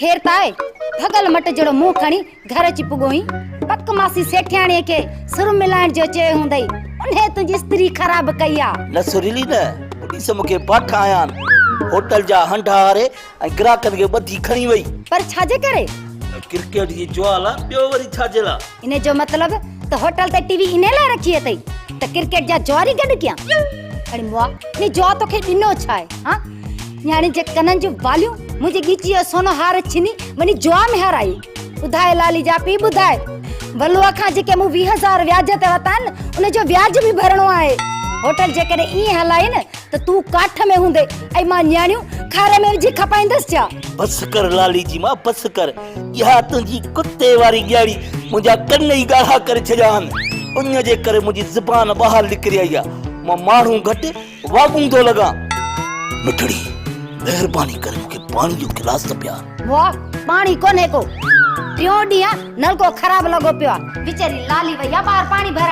खेर ताए भगल मट जड़ो मुंह खणी घर अची पुगोई पक मासी सेठियाणी के सुर मिलाइण जो चयो हुंदई उन्हे तुंहिंजी स्त्री खराब कई आ न सुरीली न पुलिस मूंखे पाठ आया होटल जा हंडा हारे ऐं ग्राहकनि खे ॿधी खणी वई पर छाजे करे क्रिकेट जी ज्वाल आहे ॿियो वरी छाजे लाइ इन जो मतलब त होटल ते टीवी इन लाइ रखी अथई त क्रिकेट जा ज्वारी गॾु कयां अरे मुआ नी जो तोखे ॾिनो छा आहे हां न्याणी जे कननि जूं वालियूं मुंहिंजे ॻिची जो सोनो हार छिनी वञी जुआ में हाराई ॿुधाए लाली जा पी ॿुधाए बलुआ खां जेके मूं 20,000 व्याज ते वरिता आहिनि उन जो व्याज बि भरणो आहे होटल जे करे ईअं हलाई न त तूं काठ में हूंदे ऐं मां न्याणियूं खारे में विझी खपाईंदसि छा बस कर लाली जी मां बस कर इहा तुंहिंजी कुते वारी ॻाड़ी मुंहिंजा कन ई ॻाढ़ा करे छॾिया आहिनि उन जे करे मुंहिंजी ज़ुबान ॿाहिरि निकिरी आई आहे मां माण्हू घटि वाॻूं थो लॻां मिठड़ी मेहरबानी करे मूंखे पाणी जो गिलास त पिया वाह पाणी कोन्हे को टियों ॾींहुं नलको ख़राब लॻो पियो आहे वीचारी लाली भैया ॿाहिरि पाणी भराए